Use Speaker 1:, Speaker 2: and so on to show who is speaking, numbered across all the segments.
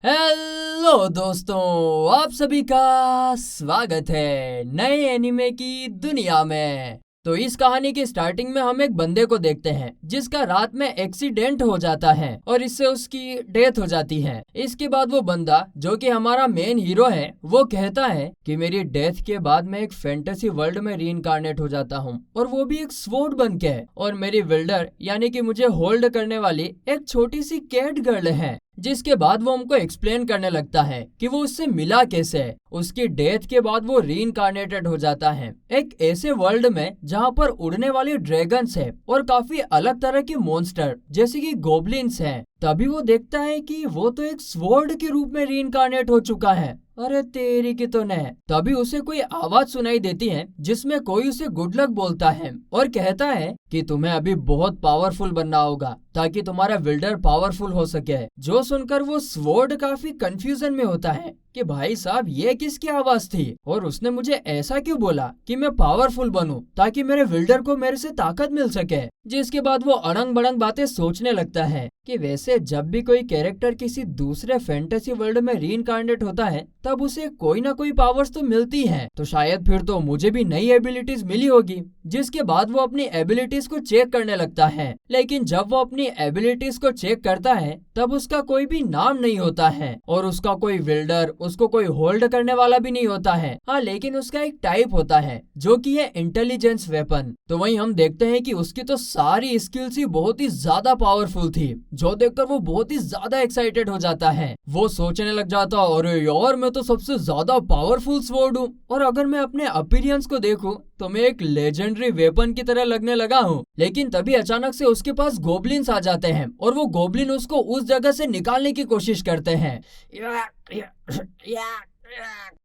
Speaker 1: Hello दोस्तों, आप सभी का स्वागत है नए एनिमे की दुनिया में। तो इस कहानी की स्टार्टिंग में हम एक बंदे को देखते हैं जिसका रात में एक्सीडेंट हो जाता है और इससे उसकी डेथ हो जाती है। इसके बाद वो बंदा जो कि हमारा मेन हीरो है वो कहता है कि मेरी डेथ के बाद मैं एक फैंटेसी वर्ल्ड में रीइंकार्नेट हो जाता हूँ और वो भी एक स्वॉर्ड बन के और मेरी विल्डर यानी कि मुझे होल्ड करने वाली एक छोटी सी कैट गर्ल है। जिसके बाद वो हमको एक्सप्लेन करने लगता है कि वो उससे मिला कैसे है। उसकी डेथ के बाद वो रीइंकार्नेटेड हो जाता है एक ऐसे वर्ल्ड में जहाँ पर उड़ने वाली ड्रैगन्स है और काफी अलग तरह के मॉन्स्टर जैसे कि गोबलिन्स हैं। तभी वो देखता है कि वो तो एक स्वॉर्ड के रूप में रीइंकार्नेट हो चुका है। अरे तेरी की तो नहीं। तभी उसे कोई आवाज सुनाई देती है जिसमें कोई उसे गुड लक बोलता है और कहता है कि तुम्हें अभी बहुत पावरफुल बनना होगा ताकि तुम्हारा विल्डर पावरफुल हो सके। जो सुनकर वो स्वॉर्ड काफी कंफ्यूजन में होता है कि भाई साहब ये किसकी आवाज थी और उसने मुझे ऐसा क्यों बोला कि मैं पावरफुल बनूं ताकि मेरे विल्डर को मेरे से ताकत मिल सके। जिसके बाद वो अड़ंग बड़ंग बातें सोचने लगता है कि वैसे जब भी कोई कैरेक्टर किसी दूसरे फैंटेसी वर्ल्ड में रीइंकार्नेट होता है तब उसे कोई ना कोई पावर्स तो मिलती है, तो शायद फिर तो मुझे भी नई एबिलिटीज मिली होगी। जिसके बाद वो अपनी एबिलिटीज को चेक करने लगता है, लेकिन जब वो अपनी एबिलिटीज को चेक करता है तब उसका कोई भी नाम नहीं होता है और उसका कोई विल्डर उसको कोई होल्ड करने वाला भी नहीं होता है। हाँ, लेकिन उसका एक टाइप होता है जो कि है इंटेलिजेंस वेपन। तो वहीं हम देखते हैं कि उसकी तो सारी स्किल्स ही बहुत ही ज्यादा पावरफुल थी, जो देखकर वो बहुत ही ज्यादा एक्साइटेड हो जाता है। वो सोचने लग जाता, अरे यार मैं तो सबसे ज्यादा पावरफुल स्वॉर्ड हूँ और अगर मैं अपने अपीयरेंस को देखूं तो मैं एक लेजेंडरी वेपन की तरह लगने लगा हूँ। लेकिन तभी अचानक से उसके पास गोबलिन्स आ जाते हैं और वो गोबलिन उसको उस जगह से निकालने की कोशिश करते हैं।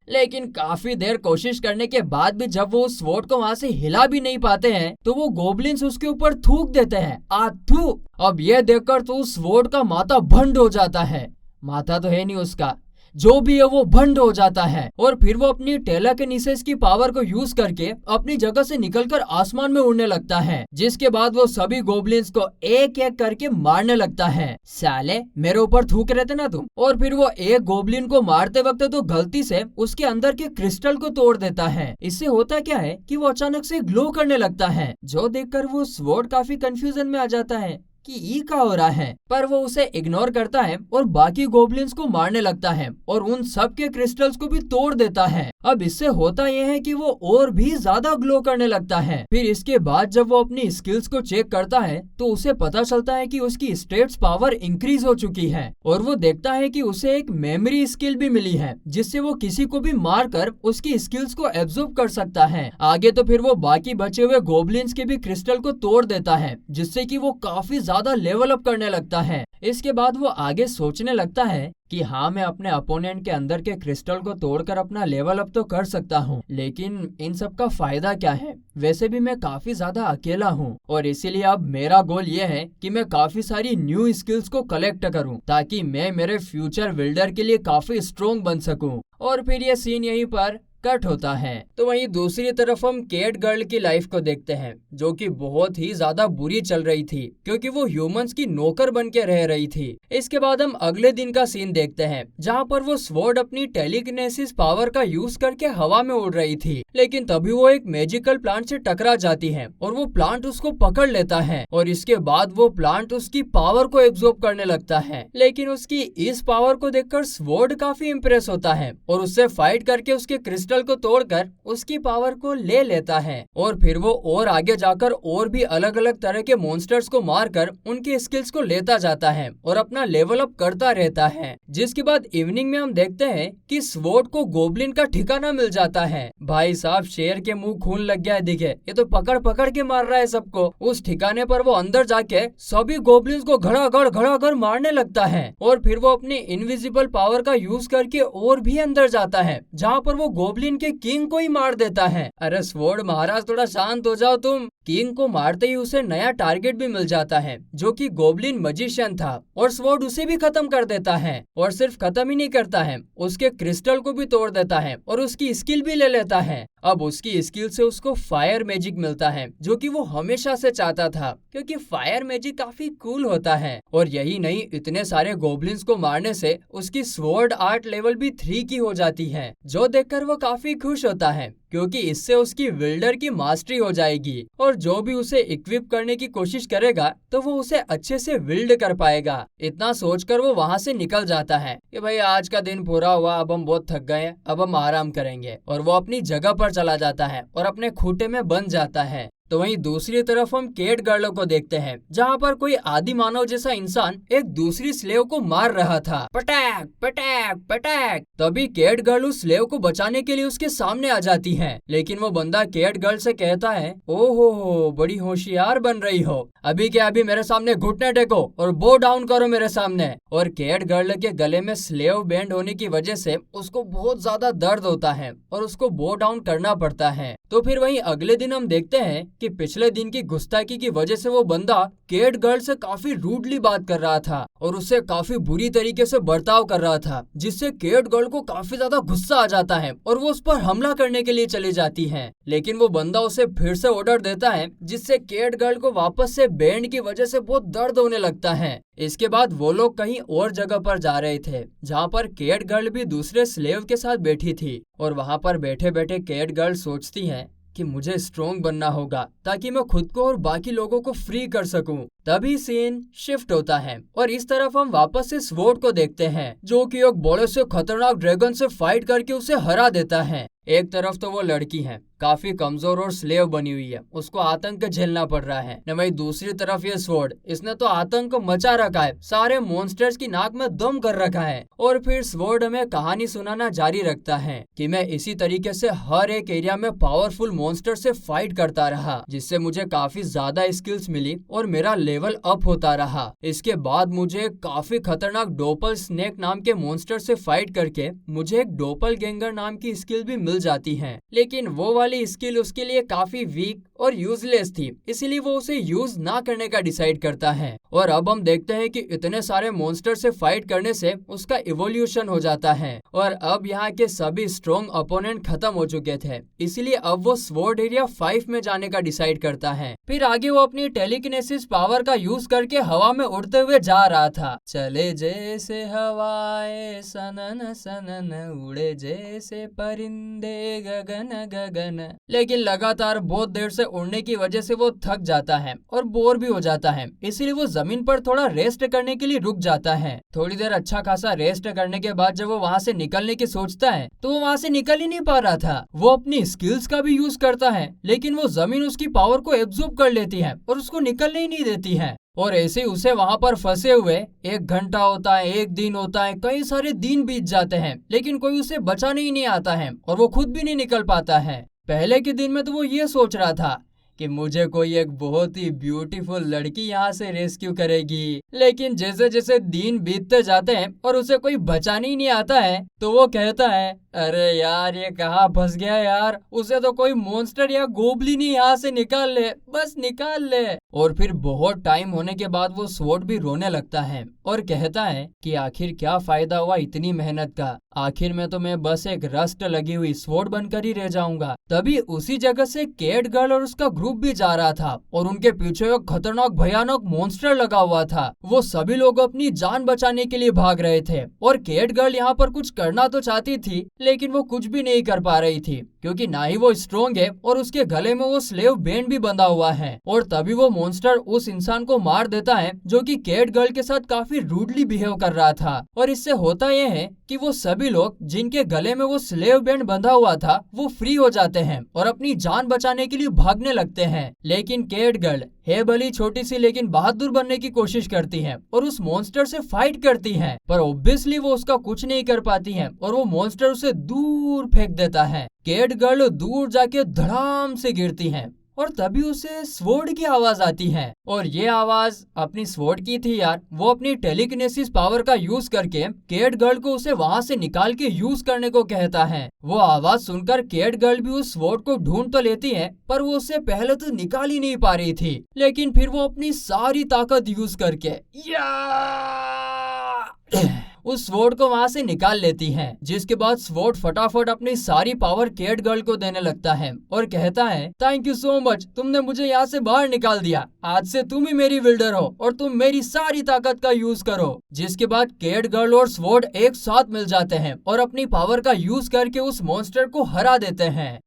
Speaker 1: लेकिन काफी देर कोशिश करने के बाद भी जब वो उस स्वॉर्ड को वहाँ से हिला भी नहीं पाते हैं तो वो गोबलिन्स उसके ऊपर थूक देते हैं। आथू! अब ये देखकर तो उस स्वॉर्ड का माथा भंड हो जाता है। माथा तो है नहीं उसका, जो भी है वो भंड हो जाता है और फिर वो अपनी टेलेकिनेसिस की पावर को यूज करके अपनी जगह से निकलकर आसमान में उड़ने लगता है। जिसके बाद वो सभी गोबलिन्स को एक एक करके मारने लगता है। साले मेरे ऊपर थूक रहे थे ना तुम। और फिर वो एक गोबलिन को मारते वक्त तो गलती से उसके अंदर के क्रिस्टल को तोड़ देता है। इससे होता क्या है कि वो अचानक से ग्लो करने लगता है, जो देखकर वो स्वॉर्ड काफी कंफ्यूजन में आ जाता है कि ये क्या हो रहा है। पर वो उसे इग्नोर करता है और बाकी गोबलिन्स को मारने लगता है और उन सब के क्रिस्टल्स को भी तोड़ देता है। अब इससे होता यह है कि वो और भी ज्यादा ग्लो करने लगता है। फिर इसके बाद जब वो अपनी स्किल्स को चेक करता है तो उसे पता चलता है कि उसकी स्टेट्स पावर इंक्रीज हो चुकी है और वो देखता है कि उसे एक मेमोरी स्किल भी मिली है जिससे वो किसी को भी मार कर उसकी स्किल्स को एब्जॉर्ब कर सकता है। आगे तो फिर वो बाकी बचे हुए गोबलिन्स के भी क्रिस्टल को तोड़ देता है जिससे कि वो काफी ज्यादा लेवल अप करने लगता है। इसके बाद वो आगे सोचने लगता है कि हाँ, मैं अपने अपोनेंट के अंदर के क्रिस्टल को तोड़कर अपना लेवल अप तो कर सकता हूँ, लेकिन इन सब का फायदा क्या है। वैसे भी मैं काफी ज्यादा अकेला हूँ और इसीलिए अब मेरा गोल ये है कि मैं काफी सारी न्यू स्किल्स को कलेक्ट करूँ ताकि मैं मेरे फ्यूचर बिल्डर के लिए काफी स्ट्रोंग बन सकूँ। और फिर ये सीन यहीं पर कट होता है। तो वहीं दूसरी तरफ हम कैट गर्ल की लाइफ को देखते हैं जो कि बहुत ही ज्यादा बुरी चल रही थी क्योंकि वो ह्यूमंस की नौकर बन के रह रही थी। इसके बाद हम अगले दिन का सीन देखते हैं जहाँ पर वो स्वॉर्ड अपनी टेलीकिनेसिस पावर का यूज करके हवा में उड़ रही थी, लेकिन तभी वो एक मैजिकल प्लांट से टकरा जाती है और वो प्लांट उसको पकड़ लेता है और इसके बाद वो प्लांट उसकी पावर को एब्जॉर्ब करने लगता है। लेकिन उसकी इस पावर को देखकर स्वॉर्ड काफी इम्प्रेस होता है और उससे फाइट करके उसके क्रिस्टल को तोड़कर उसकी पावर को ले लेता है और फिर वो और आगे जाकर और भी अलग अलग तरह के मॉन्स्टर्स को मारकर उनकी स्किल्स को लेता जाता है और अपना लेवल अप करता रहता है। जिसके बाद इवनिंग में हम देखते हैं कि स्वॉर्ड को गोबलिन का ठिकाना मिल जाता है। भाई साहब शेर के मुंह खून लग गया है, दिखे ये तो पकड़ पकड़ के मार रहा है सबको। उस ठिकाने पर वो अंदर जाके सभी गोबलिन्स को घड़ाघड़ मारने लगता है और फिर वो अपनी इनविजिबल पावर का यूज करके और भी अंदर जाता है जहाँ पर वो गोबलिन के किंग को ही मार देता है। अरे स्वॉर्ड महाराज थोड़ा शांत हो जाओ तुम, किंग को मारते ही उसे नया टारगेट भी मिल जाता है, जो कि गोब्लिन मजिशियन था, और स्वॉर्ड उसे भी खत्म कर देता है। और सिर्फ खत्म ही नहीं करता है, उसके क्रिस्टल को भी तोड़ देता है और उसकी स्किल भी ले लेता है। अब उसकी स्किल से उसको फायर मैजिक मिलता है, जो कि वो हमेशा से चाहता था, क्योंकि फायर मैजिक काफी कूल होता है। और यही नहीं, इतने सारे गोब्लिन्स को मारने से उसकी स्वॉर्ड आर्ट लेवल भी 3 की हो जाती है, जो देखकर वो काफी खुश होता है, क्योंकि इससे उसकी विल्डर की मास्टरी हो जाएगी और जो भी उसे इक्विप करने की कोशिश करेगा तो वो उसे अच्छे से विल्ड कर पाएगा। इतना सोचकर वो वहाँ से निकल जाता है कि भाई आज का दिन पूरा हुआ, अब हम बहुत थक गए, अब हम आराम करेंगे, और वो अपनी जगह पर चला जाता है और अपने खूंटे में बंध जाता है। तो वहीं दूसरी तरफ हम केट गर्ल को देखते हैं, जहाँ पर कोई आदि मानव जैसा इंसान एक दूसरी स्लेव को मार रहा था। पटैक पटैक पटैक। तभी केट गर्ल उस स्लेव को बचाने के लिए उसके सामने आ जाती है, लेकिन वो बंदा केट गर्ल से कहता है, ओहो हो, बड़ी होशियार बन रही हो, अभी के अभी मेरे सामने घुटने टेको और बो डाउन करो मेरे सामने। और केट गर्ल के गले में स्लेव बैंड होने की वजह से उसको बहुत ज्यादा दर्द होता है और उसको बो डाउन करना पड़ता है। तो फिर वहीं अगले दिन हम देखते हैं कि पिछले दिन की गुस्ताखी की वजह से वो बंदा केट गर्ल से काफी रूडली बात कर रहा था और उससे काफी बुरी तरीके से बर्ताव कर रहा था, जिससे केट गर्ल को काफी ज्यादा गुस्सा आ जाता है और वो उस पर हमला करने के लिए चली जाती है। लेकिन वो बंदा उसे फिर से ऑर्डर देता है, जिससे केट गर्ल को वापस से बैंड की वजह से बहुत दर्द होने लगता है। इसके बाद वो लोग कहीं और जगह पर जा रहे थे, जहाँ पर केट गर्ल भी दूसरे स्लेव के साथ बैठी थी, और वहाँ पर बैठे बैठे केट गर्ल सोचती है कि मुझे स्ट्रॉन्ग बनना होगा ताकि मैं खुद को और बाकी लोगों को फ्री कर सकूं। तभी सीन शिफ्ट होता है और इस तरफ हम वापस से स्वॉर्ड को देखते हैं, जो कि एक बड़े से खतरनाक ड्रैगन से फाइट करके उसे हरा देता है। एक तरफ तो वो लड़की है, काफी कमजोर और स्लेव बनी हुई है, उसको आतंक झेलना पड़ रहा है न। वही दूसरी तरफ ये स्वॉर्ड, इसने तो आतंक मचा रखा है, सारे मॉन्स्टर्स की नाक में दम कर रखा है। और फिर स्वॉर्ड हमें कहानी सुनाना जारी रखता है कि मैं इसी तरीके से हर एक एरिया में पावरफुल मॉन्स्टर से फाइट करता रहा, जिससे मुझे काफी ज्यादा स्किल्स मिली और मेरा लेवल अप होता रहा। इसके बाद मुझे काफी खतरनाक डोपल स्नेक नाम के मॉन्स्टर से फाइट करके मुझे एक डोपल गैंगर नाम की स्किल भी मिल जाती है, लेकिन वो वाली स्किल उसके लिए काफी वीक और यूजलेस थी, इसलिए वो उसे यूज ना करने का डिसाइड करता है। और अब हम देखते हैं कि इतने सारे मॉन्स्टर से फाइट करने से उसका इवोल्यूशन हो जाता है और अब यहाँ के सभी स्ट्रॉन्ग अपोनेंट खत्म हो चुके थे, इसलिए अब वो स्वॉर्ड एरिया 5 में जाने का डिसाइड करता है। फिर आगे वो अपनी टेलीकिनेसिस पावर का यूज करके हवा में उड़ते हुए जा रहा था। चले जैसे हवाएं सनन सनन, उड़े जैसे परिंदे गगन गगन। लेकिन लगातार बहुत देर से उड़ने की वजह से वो थक जाता है और बोर भी हो जाता है, इसलिए वो जमीन पर थोड़ा रेस्ट करने के लिए रुक जाता है। थोड़ी देर अच्छा खासा रेस्ट करने के बाद जब वो वहाँ से निकलने की सोचता है तो वो वहाँ से निकल ही नहीं पा रहा था। वो अपनी स्किल्स का भी यूज करता है, लेकिन वो जमीन उसकी पावर को एब्जॉर्ब कर लेती है और उसको निकलने ही नहीं देती है। और ऐसे उसे वहाँ पर फंसे हुए 1 घंटा होता है, 1 दिन होता है, कई सारे दिन बीत जाते हैं, लेकिन कोई उसे बचाने ही नहीं आता है और वो खुद भी नहीं निकल पाता है। पहले के दिन में तो वो ये सोच रहा था कि मुझे कोई एक बहुत ही ब्यूटीफुल लड़की यहाँ से रेस्क्यू करेगी, लेकिन जैसे जैसे दिन बीतते जाते हैं और उसे कोई बचाने ही नहीं आता है तो वो कहता है, अरे यार ये कहाँ फंस गया यार, उसे तो कोई मॉन्स्टर या गोब्लिन ही यहाँ से निकाल ले, बस निकाल ले। और फिर बहुत टाइम होने के बाद वो स्वॉर्ड भी रोने लगता है और कहता है कि आखिर क्या फायदा हुआ इतनी मेहनत का, आखिर में तो मैं बस एक रस्ट लगी हुई स्वॉर्ड बनकर ही रह जाऊंगा। तभी उसी जगह से केट गर्ल और उसका ग्रुप भी जा रहा था और उनके पीछे एक खतरनाक भयानक मॉन्स्टर लगा हुआ था। वो सभी लोग अपनी जान बचाने के लिए भाग रहे थे और केट गर्ल यहाँ पर कुछ करना तो चाहती थी, लेकिन वो कुछ भी नहीं कर पा रही थी, क्योंकि ना ही वो स्ट्रॉन्ग है और उसके गले में वो स्लेव बैंड भी बंधा हुआ है। और तभी वो मॉन्स्टर उस इंसान को मार देता है जो कि केट गर्ल के साथ काफी रूडली बिहेव कर रहा था। और इससे होता यह है कि वो सभी लोग जिनके गले में वो स्लेव बैंड बंधा हुआ था वो फ्री हो जाते हैं और अपनी जान बचाने के लिए भागने लगते हैं। लेकिन केट गर्ल है भली छोटी सी, लेकिन बहादुर बनने की कोशिश करती है और उस मॉन्स्टर से फाइट करती है, पर ऑब्वियसली वो उसका कुछ नहीं कर पाती है और वो मॉन्स्टर उसे दूर फेंक देता है। केट गर्ल दूर जाके धड़ाम से गिरती है और तभी उसे स्वॉर्ड की आवाज आती है और ये आवाज अपनी स्वॉर्ड की थी यार। वो अपनी टेलीकिनेसिस पावर का यूज करके कैट गर्ल को उसे वहाँ से निकाल के यूज करने को कहता है। वो आवाज सुनकर कैट गर्ल भी उस स्वॉर्ड को ढूंढ तो लेती है पर वो उसे पहले तो निकाल ही नहीं पा रही थी, लेकिन फिर वो अपनी सारी ताकत यूज करके उस स्वॉर्ड को वहाँ से निकाल लेती है, जिसके बाद स्वॉर्ड फटाफट अपनी सारी पावर कैट गर्ल को देने लगता है और कहता है थैंक यू सो मच, तुमने मुझे यहाँ से बाहर निकाल दिया। आज से तुम ही मेरी विल्डर हो और तुम मेरी सारी ताकत का यूज करो। जिसके बाद कैट गर्ल और स्वॉर्ड एक साथ मिल जाते हैं और अपनी पावर का यूज करके उस मॉन्स्टर को हरा देते हैं।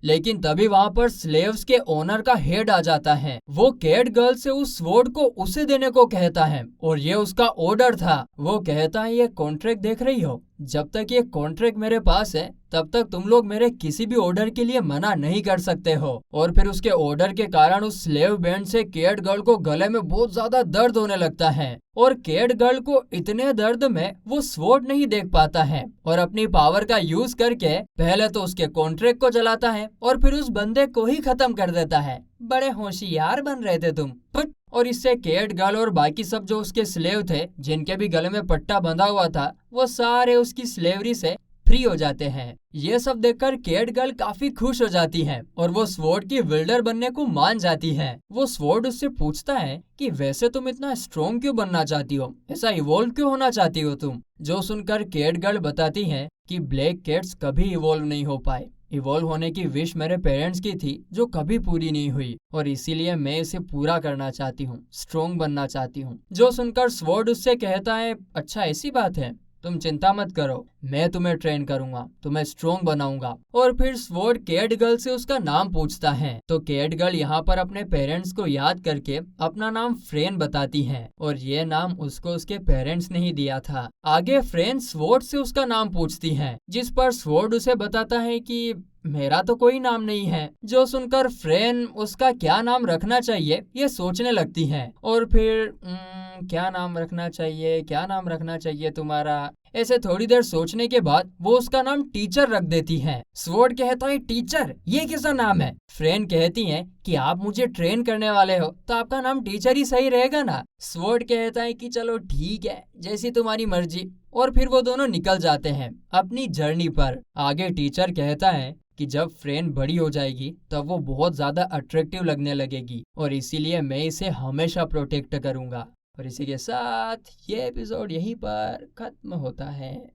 Speaker 1: लेकिन तभी वहाँ पर स्लेव्स के ओनर का हेड आ जाता है। वो कैट गर्ल से उस स्वॉर्ड को उसे देने को कहता है और ये उसका ऑर्डर था। वो कहता है ये कॉन्ट्रैक्ट देख रही हो, जब तक ये कॉन्ट्रैक्ट मेरे पास है तब तक तुम लोग मेरे किसी भी ऑर्डर के लिए मना नहीं कर सकते हो। और फिर उसके ऑर्डर के कारण उस स्लेव बैंड से कैट गर्ल को गले में बहुत ज्यादा दर्द होने लगता है और कैट गर्ल को इतने दर्द में वो स्वॉर्ड नहीं देख पाता है और अपनी पावर का यूज करके पहले तो उसके कॉन्ट्रैक्ट को जलाता है और फिर उस बंदे को ही खत्म कर देता है। बड़े होशियार बन रहे थे तुम। और इससे कैट गर्ल और बाकी सब जो उसके स्लेव थे जिनके भी गले में पट्टा बंधा हुआ था वो सारे उसकी स्लेवरी से फ्री हो जाते हैं। ये सब देखकर कैट गर्ल काफी खुश हो जाती है और वो स्वॉर्ड की विल्डर बनने को मान जाती है। वो स्वॉर्ड उससे पूछता है कि वैसे तुम इतना स्ट्रॉन्ग क्यों बनना चाहती हो, ऐसा इवॉल्व क्यों होना चाहती हो तुम। जो सुनकर कैट गर्ल बताती है कि ब्लैक कैट्स कभी इवॉल्व नहीं हो पाए। इवॉल्व होने की विश मेरे पेरेंट्स की थी जो कभी पूरी नहीं हुई और इसीलिए मैं इसे पूरा करना चाहती हूँ, स्ट्रॉन्ग बनना चाहती हूँ। जो सुनकर स्वॉर्ड उससे कहता है अच्छा ऐसी बात है, तुम चिंता मत करो, मैं तुम्हें ट्रेन करूंगा, तुम्हें स्ट्रॉन्ग बनाऊंगा। और फिर स्वॉर्ड कैट गर्ल से उसका नाम पूछता है तो कैट गर्ल यहाँ पर अपने पेरेंट्स को याद करके अपना नाम फ्रेन बताती है और ये नाम उसको उसके पेरेंट्स ने ही दिया था। आगे फ्रेन स्वॉर्ड से उसका नाम पूछती है जिस पर स्वॉर्ड उसे बताता है कि मेरा तो कोई नाम नहीं है। जो सुनकर फ्रेन उसका क्या नाम रखना चाहिए ये सोचने लगती है और फिर क्या नाम रखना चाहिए, क्या नाम रखना चाहिए तुम्हारा। ऐसे थोड़ी देर सोचने के बाद वो उसका नाम टीचर रख देती है। स्वॉर्ड कहता है टीचर, ये कैसा नाम है। फ्रेन कहती है कि आप मुझे ट्रेन करने वाले हो तो आपका नाम टीचर ही सही रहेगा ना। स्वॉर्ड कहता है कि चलो ठीक है, जैसी तुम्हारी मर्जी। और फिर वो दोनों निकल जाते हैं अपनी जर्नी पर। आगे टीचर कहता है कि जब फ्रेन बड़ी हो जाएगी तब वो बहुत ज्यादा अट्रैक्टिव लगने लगेगी और इसीलिए मैं इसे हमेशा प्रोटेक्ट करूंगा। और इसी के साथ ये एपिसोड यहीं पर खत्म होता है।